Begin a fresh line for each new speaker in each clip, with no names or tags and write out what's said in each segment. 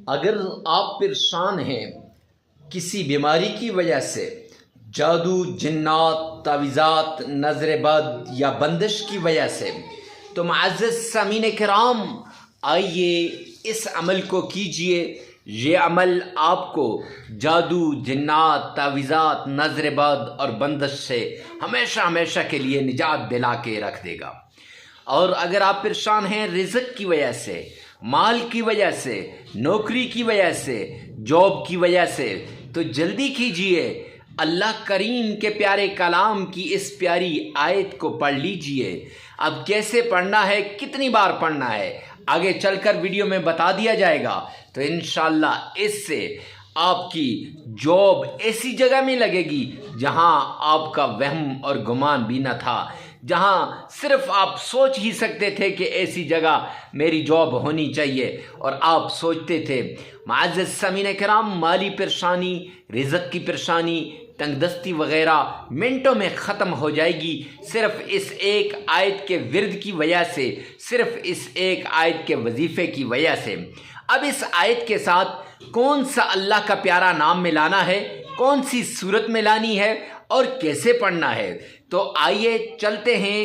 اگر آپ پریشان ہیں کسی بیماری کی وجہ سے، جادو، جنات، تعویذات، نظر بد یا بندش کی وجہ سے، تو معزز سامعین کرام، آئیے اس عمل کو کیجئے۔ یہ عمل آپ کو جادو، جنات، تعویذات، نظر بد اور بندش سے ہمیشہ ہمیشہ کے لیے نجات دلا کے رکھ دے گا۔ اور اگر آپ پریشان ہیں رزق کی وجہ سے، مال کی وجہ سے، نوکری کی وجہ سے، جاب کی وجہ سے، تو جلدی کیجئے، اللہ کریم کے پیارے کلام کی اس پیاری آیت کو پڑھ لیجئے۔ اب کیسے پڑھنا ہے، کتنی بار پڑھنا ہے، آگے چل کر ویڈیو میں بتا دیا جائے گا۔ تو انشاءاللہ اس سے آپ کی جاب ایسی جگہ میں لگے گی جہاں آپ کا وہم اور گمان بھی نہ تھا، جہاں صرف آپ سوچ ہی سکتے تھے کہ ایسی جگہ میری جاب ہونی چاہیے، اور آپ سوچتے تھے۔ معزز سامعین کرام، مالی پریشانی، رزق کی پریشانی، تنگ دستی وغیرہ منٹوں میں ختم ہو جائے گی، صرف اس ایک آیت کے ورد کی وجہ سے، صرف اس ایک آیت کے وظیفے کی وجہ سے۔ اب اس آیت کے ساتھ کون سا اللہ کا پیارا نام ملانا ہے، کون سی صورت میں لانی ہے اور کیسے پڑھنا ہے، تو آئیے چلتے ہیں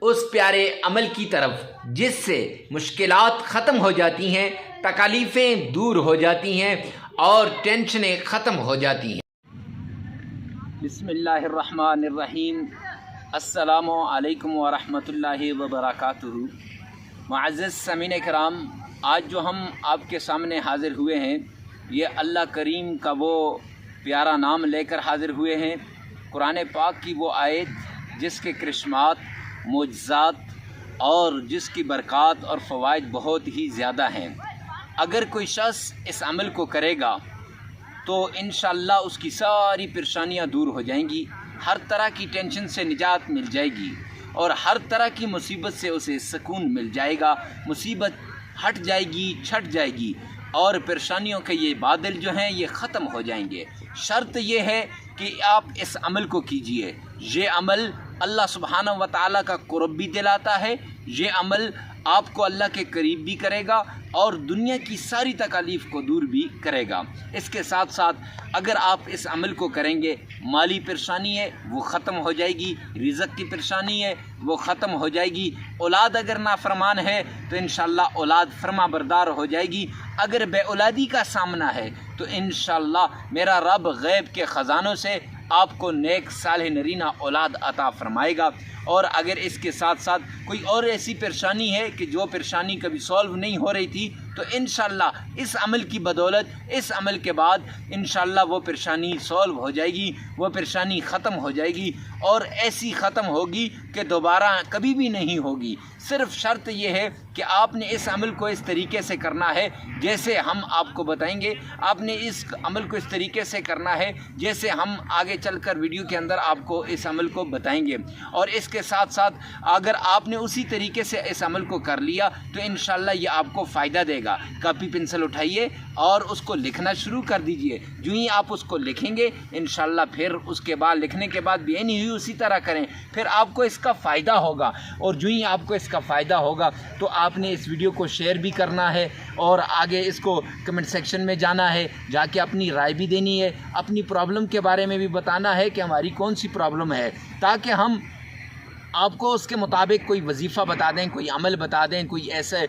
اس پیارے عمل کی طرف جس سے مشکلات ختم ہو جاتی ہیں، تکالیفیں دور ہو جاتی ہیں اور ٹینشنیں ختم ہو جاتی ہیں۔ بسم اللہ الرحمن الرحیم۔ السلام علیکم ورحمۃ اللہ وبرکاتہ۔ معزز سامعین کرام، آج جو ہم آپ کے سامنے حاضر ہوئے ہیں، یہ اللہ کریم کا وہ پیارا نام لے کر حاضر ہوئے ہیں، قرآن پاک کی وہ آیت جس کے کرشمات، معجزات اور جس کی برکات اور فوائد بہت ہی زیادہ ہیں۔ اگر کوئی شخص اس عمل کو کرے گا تو انشاءاللہ اس کی ساری پریشانیاں دور ہو جائیں گی، ہر طرح کی ٹینشن سے نجات مل جائے گی، اور ہر طرح کی مصیبت سے اسے سکون مل جائے گا، مصیبت ہٹ جائے گی، چھٹ جائے گی، اور پریشانیوں کے یہ بادل جو ہیں یہ ختم ہو جائیں گے۔ شرط یہ ہے کہ آپ اس عمل کو کیجئے۔ یہ عمل اللہ سبحانہ و تعالیٰ کا قرب بھی دلاتا ہے، یہ عمل آپ کو اللہ کے قریب بھی کرے گا اور دنیا کی ساری تکالیف کو دور بھی کرے گا۔ اس کے ساتھ ساتھ اگر آپ اس عمل کو کریں گے، مالی پریشانی ہے وہ ختم ہو جائے گی، رزق کی پریشانی ہے وہ ختم ہو جائے گی، اولاد اگر نافرمان ہے تو انشاءاللہ اولاد فرما بردار ہو جائے گی، اگر بے اولادی کا سامنا ہے تو انشاءاللہ میرا رب غیب کے خزانوں سے آپ کو نیک صالح نرینہ اولاد عطا فرمائے گا۔ اور اگر اس کے ساتھ ساتھ کوئی اور ایسی پریشانی ہے کہ جو پریشانی کبھی سولو نہیں ہو رہی تھی، تو انشاءاللہ اس عمل کی بدولت، اس عمل کے بعد انشاءاللہ وہ پریشانی سولو ہو جائے گی، وہ پریشانی ختم ہو جائے گی، اور ایسی ختم ہوگی کہ دوبارہ کبھی بھی نہیں ہوگی۔ صرف شرط یہ ہے کہ آپ نے اس عمل کو اس طریقے سے کرنا ہے جیسے ہم آپ کو بتائیں گے، آپ نے اس عمل کو اس طریقے سے کرنا ہے جیسے ہم آگے چل کر ویڈیو کے اندر آپ کو اس عمل کو بتائیں گے۔ اور اس کے ساتھ ساتھ اگر آپ نے اسی طریقے سے اس عمل کو کر لیا تو انشاءاللہ یہ آپ کو فائدہ دے گا۔ کاپی پنسل اٹھائیے اور اس کو لکھنا شروع کر دیجئے۔ جو ہی آپ اس کو لکھیں گے انشاءاللہ پھر اس کے بعد لکھنے کے بعد بھی نہیں ہوئی اسی طرح کریں، پھر آپ کو اس کا فائدہ ہوگا، اور جو ہی آپ کو اس کا فائدہ ہوگا تو آپ نے اس ویڈیو کو شیئر بھی کرنا ہے، اور آگے اس کو کمنٹ سیکشن میں جانا ہے، جا کے اپنی رائے بھی دینی ہے، اپنی پرابلم کے بارے میں بھی بتانا ہے کہ ہماری کون سی پرابلم ہے، تاکہ ہم آپ کو اس کے مطابق کوئی وظیفہ بتا دیں، کوئی عمل بتا دیں، کوئی ایسے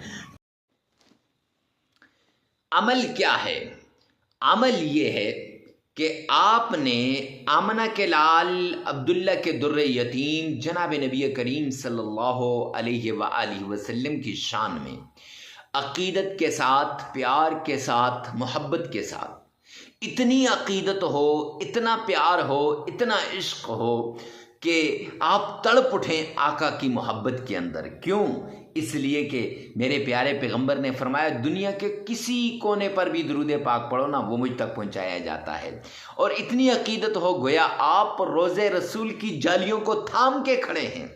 عمل کیا ہے۔ عمل یہ ہے کہ آپ نے آمنہ کے لال عبداللہ کے در یتیم جناب نبی کریم صلی اللہ علیہ وآلہ وسلم کی شان میں عقیدت کے ساتھ، پیار کے ساتھ، محبت کے ساتھ، اتنی عقیدت ہو، اتنا پیار ہو، اتنا عشق ہو کہ آپ تڑپ اٹھیں آقا کی محبت کے اندر۔ کیوں؟ اس لیے کہ میرے پیارے پیغمبر نے فرمایا دنیا کے کسی کونے پر بھی درود پاک پڑھو نا، وہ مجھ تک پہنچایا جاتا ہے۔ اور اتنی عقیدت ہو گویا آپ روضے رسول کی جالیوں کو تھام کے کھڑے ہیں،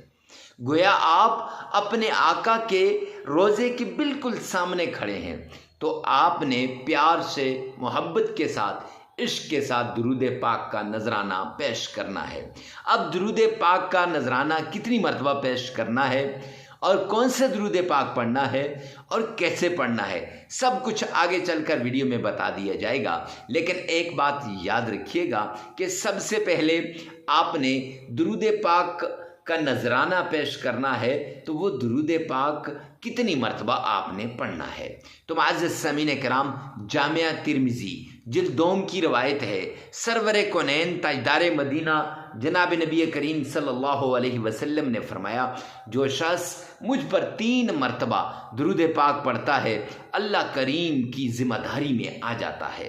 گویا آپ اپنے آقا کے روضے کے بالکل سامنے کھڑے ہیں، تو آپ نے پیار سے، محبت کے ساتھ، عشق کے ساتھ درود پاک کا نذرانہ پیش کرنا ہے۔ اب درود پاک کا نذرانہ کتنی مرتبہ پیش کرنا ہے اور کون سے درود پاک پڑھنا ہے اور کیسے پڑھنا ہے، سب کچھ آگے چل کر ویڈیو میں بتا دیا جائے گا۔ لیکن ایک بات یاد رکھیے گا کہ سب سے پہلے آپ نے درود پاک کا نذرانہ پیش کرنا ہے، تو وہ درود پاک کتنی مرتبہ آپ نے پڑھنا ہے۔ تو معزز سامعین کرام، جامعہ ترمذی جلد دوم کی روایت ہے، سرور کونین تاجدار مدینہ جناب نبی کریم صلی اللہ علیہ وسلم نے فرمایا، جو شخص مجھ پر 3 مرتبہ درود پاک پڑھتا ہے، اللہ کریم کی ذمہ داری میں آ جاتا ہے۔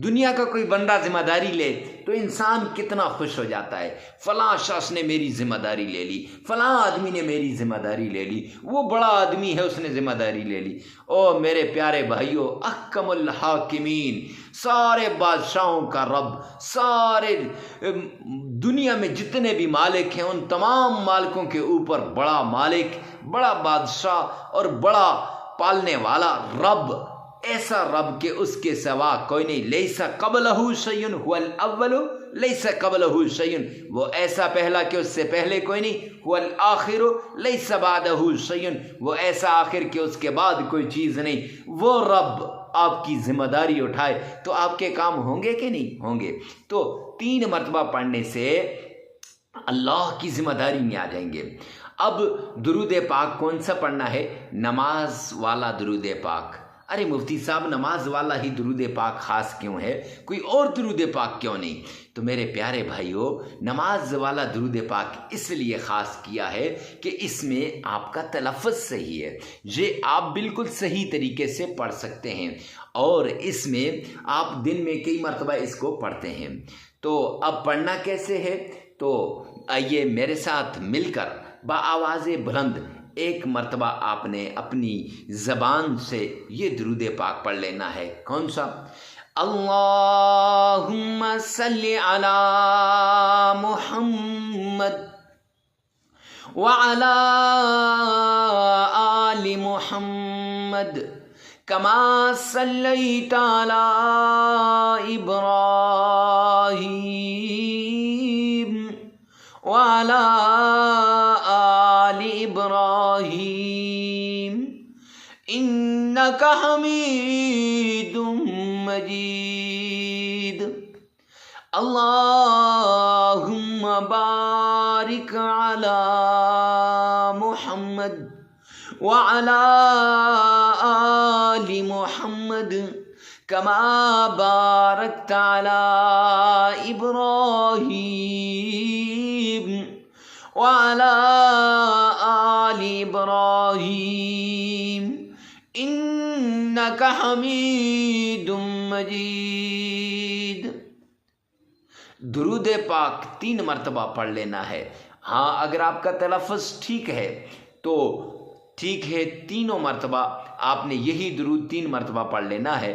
دنیا کا کوئی بندہ ذمہ داری لے تو انسان کتنا خوش ہو جاتا ہے، فلاں شخص نے میری ذمہ داری لے لی، فلاں آدمی نے میری ذمہ داری لے لی، وہ بڑا آدمی ہے اس نے ذمہ داری لے لی۔ او میرے پیارے بھائیو، احکم الحاکمین، سارے بادشاہوں کا رب، سارے دنیا میں جتنے بھی مالک ہیں ان تمام مالکوں کے اوپر بڑا مالک، بڑا بادشاہ اور بڑا پالنے والا رب، ایسا رب کہ اس کے سوا کوئی نہیں۔ لیس قبلہ شیء هو الاول لیس قبلہ شیء، وہ ایسا پہلا کہ اس سے پہلے کوئی نہیں۔ هو الاخر لیس بعدہ شیء، وہ ایسا آخر کہ اس کے بعد کوئی چیز نہیں۔ وہ رب آپ کی ذمہ داری اٹھائے تو آپ کے کام ہوں گے کہ نہیں ہوں گے؟ تو 3 مرتبہ پڑھنے سے اللہ کی ذمہ داری میں آ جائیں گے۔ اب درود پاک کون سا پڑھنا ہے؟ نماز والا درود پاک۔ ارے مفتی صاحب، نماز والا ہی درود پاک خاص کیوں ہے، کوئی اور درود پاک کیوں نہیں؟ تو میرے پیارے بھائیو، نماز والا درود پاک اس لیے خاص کیا ہے کہ اس میں آپ کا تلفظ صحیح ہے، یہ آپ بالکل صحیح طریقے سے پڑھ سکتے ہیں، اور اس میں آپ دن میں کئی مرتبہ اس کو پڑھتے ہیں۔ تو اب پڑھنا کیسے ہے؟ تو آئیے میرے ساتھ مل کر بآواز بلند ایک مرتبہ آپ نے اپنی زبان سے یہ درود پاک پڑھ لینا ہے۔ کون سا؟ اللہم صلی علی محمد وعلی آل محمد کما صلیت علی ابراہیم وعلی آل ابراہیم انک حمید مجید اللہم بارک علی محمد وعلی آل محمد کما بارکت علی ابراہیم وعلی آل ابراہیم انک حمید مجید۔ درود پاک 3 مرتبہ پڑھ لینا ہے۔ ہاں، اگر آپ کا تلفظ ٹھیک ہے تو ٹھیک ہے، 3 مرتبہ آپ نے یہی درود 3 مرتبہ پڑھ لینا ہے۔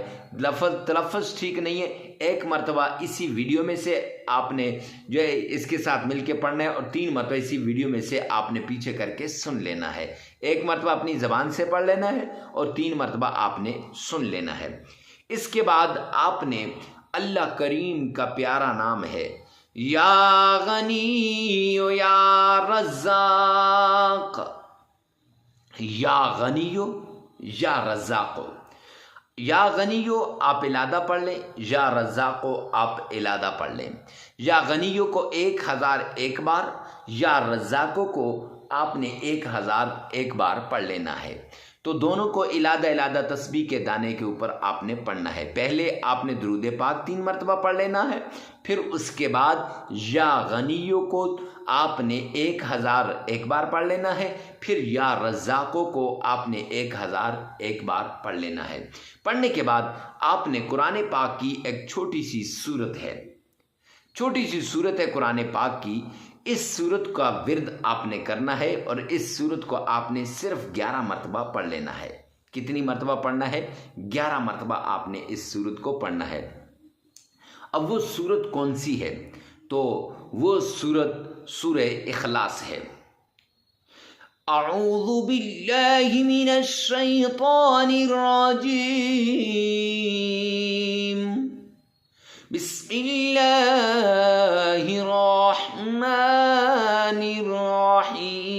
تلفظ ٹھیک نہیں ہے، 1 مرتبہ اسی ویڈیو میں سے آپ نے جو ہے اس کے ساتھ مل کے پڑھنا ہے، اور 3 مرتبہ اسی ویڈیو میں سے آپ نے پیچھے کر کے سن لینا ہے۔ 1 مرتبہ اپنی زبان سے پڑھ لینا ہے اور 3 مرتبہ آپ نے سن لینا ہے۔ اس کے بعد آپ نے اللہ کریم کا پیارا نام ہے یا غنی یا رزاق، یا غنیو یا رزاقو۔ یا غنیو آپ علادہ پڑھ لیں، یا رزاقو آپ علادہ پڑھ لیں۔ یا غنیو کو 1001 بار، یا رزاقو کو آپ نے 1001 بار پڑھ لینا ہے۔ تو دونوں کو علادہ علادہ تسبیح کے دانے کے اوپر آپ نے پڑھنا ہے۔ پہلے آپ نے درود پاک 3 مرتبہ پڑھ لینا ہے، پھر اس کے بعد یا غنیو کو آپ نے 1001 بار پڑھ لینا ہے، پھر یا رزاقو کو آپ نے 1001 بار پڑھ لینا ہے۔ پڑھنے کے بعد آپ نے قرآن پاک کی ایک چھوٹی سی سورت ہے، چھوٹی سی سورت ہے قرآن پاک کی، اس سورت کا ورد آپ نے کرنا ہے، اور اس سورت کو آپ نے صرف 11 مرتبہ پڑھ لینا ہے۔ کتنی مرتبہ پڑھنا ہے؟ 11 مرتبہ آپ نے اس سورت کو پڑھنا ہے۔ اب وہ سورت کون سی ہے؟ تو وہ سورت سورہ اخلاص ہے۔ اعوذ باللہ من الشیطان الرجیم، بسم اللہ الرحمن الرحیم۔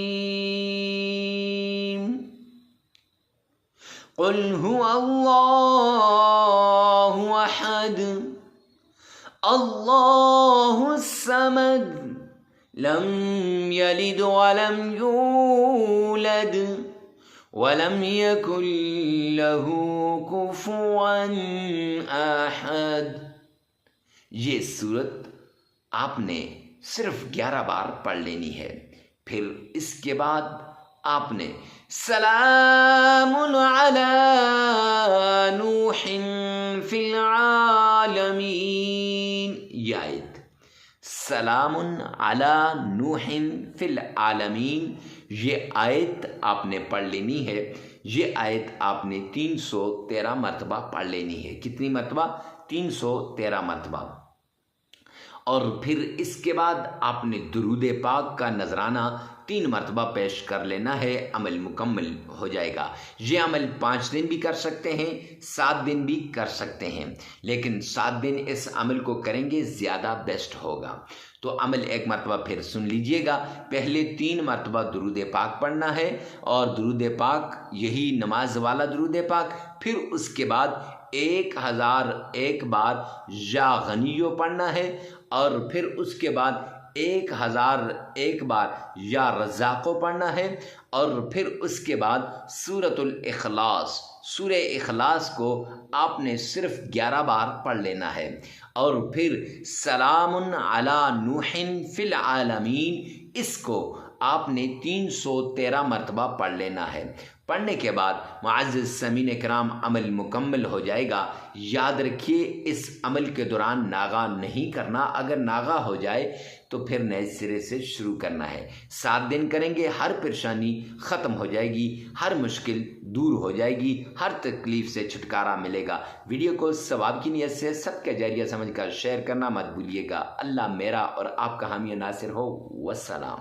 اللہ الصمد لم یلد ولم یولد ولم یکن لہ کفوا احد۔ یہ سورت آپ نے صرف 11 بار پڑھ لینی ہے۔ پھر اس کے بعد آپ نے سلام علی نوح فی العالمین، یہ آیت سلام علی نوح فی العالمین، یہ آیت آپ نے پڑھ لینی ہے۔ یہ آیت آپ نے 313 مرتبہ پڑھ لینی ہے۔ کتنی مرتبہ؟ 313 مرتبہ۔ اور پھر اس کے بعد آپ نے درود پاک کا نذرانہ 3 مرتبہ پیش کر لینا ہے، عمل مکمل ہو جائے گا۔ یہ عمل 5 دن بھی کر سکتے ہیں، 7 دن بھی کر سکتے ہیں، لیکن 7 دن اس عمل کو کریں گے زیادہ بیسٹ ہوگا۔ تو عمل ایک مرتبہ پھر سن لیجئے گا۔ پہلے 3 مرتبہ درود پاک پڑھنا ہے، اور درود پاک یہی نماز والا درود پاک۔ پھر اس کے بعد 1001 بار یا غنیو پڑھنا ہے، اور پھر اس کے بعد 1001 بار یا رزاقو پڑھنا ہے، اور پھر اس کے بعد سورۃ الاخلاص، سورہ اخلاص کو آپ نے صرف 11 بار پڑھ لینا ہے، اور پھر سلام علی نوح فی العالمین، اس کو آپ نے 313 مرتبہ پڑھ لینا ہے۔ پڑھنے کے بعد معزز سامعین کرام عمل مکمل ہو جائے گا۔ یاد رکھیے اس عمل کے دوران ناغہ نہیں کرنا، اگر ناغہ ہو جائے تو پھر نئے سرے سے شروع کرنا ہے۔ 7 دن کریں گے، ہر پریشانی ختم ہو جائے گی، ہر مشکل دور ہو جائے گی، ہر تکلیف سے چھٹکارا ملے گا۔ ویڈیو کو ثواب کی نیت سے صدقہ جاریہ سمجھ کر شیئر کرنا مت بھولیے گا۔ اللہ میرا اور آپ کا حامی ناصر ہو۔ والسلام۔